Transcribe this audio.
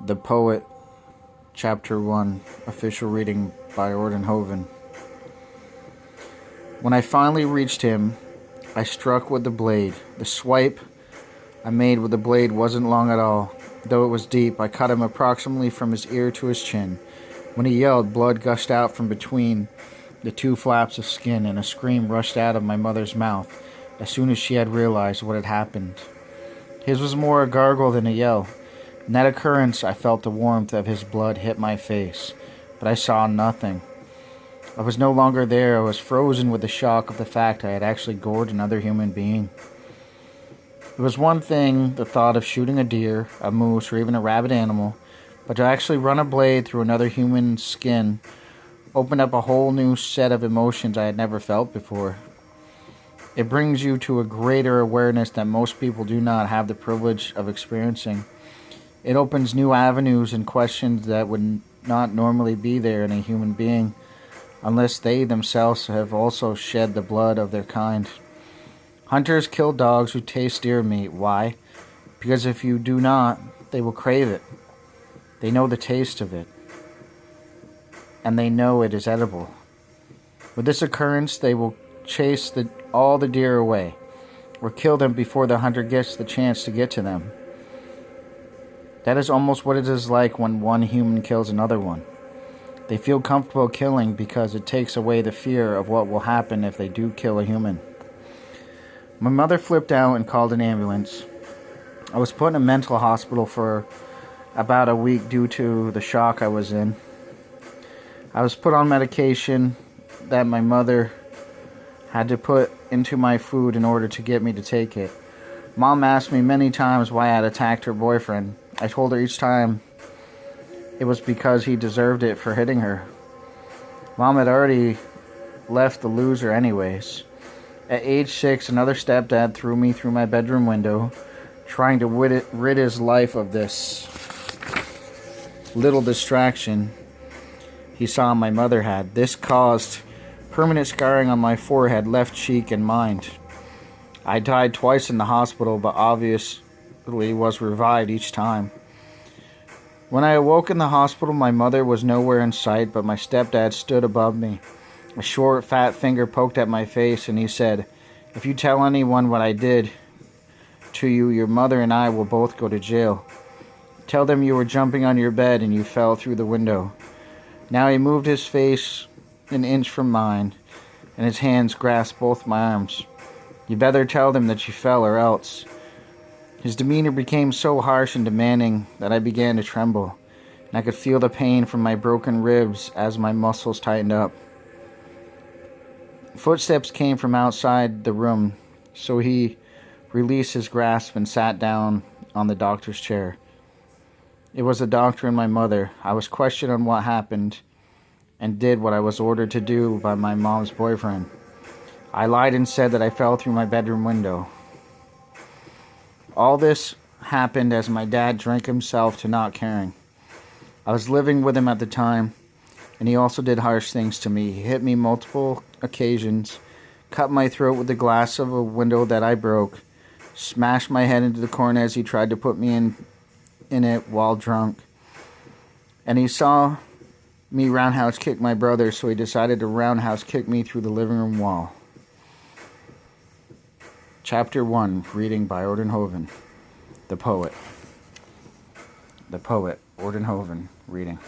The Poet, Chapter 1, official reading by Orden Joven. When I finally reached him, I struck with the blade. The swipe I made with the blade wasn't long at all. Though it was deep, I cut him approximately from his ear to his chin. When he yelled, blood gushed out from between the two flaps of skin, and a scream rushed out of my mother's mouth as soon as she had realized what had happened. His was more a gargle than a yell. In that occurrence, I felt the warmth of his blood hit my face, but I saw nothing. I was no longer there. I was frozen with the shock of the fact I had actually gored another human being. It was one thing, the thought of shooting a deer, a moose, or even a rabid animal, but to actually run a blade through another human's skin opened up a whole new set of emotions I had never felt before. It brings you to a greater awareness that most people do not have the privilege of experiencing. It opens new avenues and questions that would not normally be there in a human being unless they themselves have also shed the blood of their kind. Hunters kill dogs who taste deer meat. Why? Because if you do not, they will crave it. They know the taste of it, and they know it is edible. With this occurrence, they will chase all the deer away, or kill them before the hunter gets the chance to get to them. That is almost what it is like when one human kills another one. They feel comfortable killing because it takes away the fear of what will happen if they do kill a human. My mother flipped out and called an ambulance. I was put in a mental hospital for about a week due to the shock I was in. I was put on medication that my mother had to put into my food in order to get me to take it. Mom asked me many times why I had attacked her boyfriend. I told her each time it was because he deserved it for hitting her. Mom had already left the loser anyways. At age 6, another stepdad threw me through my bedroom window, trying to rid his life of this little distraction he saw my mother had. This caused permanent scarring on my forehead, left cheek, and mind. I died twice in the hospital, but obviously was revived each time. When I awoke in the hospital, my mother was nowhere in sight, but my stepdad stood above me. A short, fat finger poked at my face, and he said, "If you tell anyone what I did to you, your mother and I will both go to jail. Tell them you were jumping on your bed and you fell through the window." Now he moved his face an inch from mine, and his hands grasped both my arms. "You better tell them that you fell or else." His demeanor became so harsh and demanding that I began to tremble, and I could feel the pain from my broken ribs as my muscles tightened up. Footsteps came from outside the room, so he released his grasp and sat down on the doctor's chair. It was the doctor and my mother. I was questioned on what happened and did what I was ordered to do by my mom's boyfriend. I lied and said that I fell through my bedroom window. All this happened as my dad drank himself to not caring. I was living with him at the time, and he also did harsh things to me. He hit me multiple occasions, cut my throat with the glass of a window that I broke, smashed my head into the corner as he tried to put me in it while drunk. And he saw me roundhouse kick my brother, so he decided to roundhouse kick me through the living room wall. Chapter 1, reading by Orden Joven. The Poet. The Poet, Orden Joven, reading.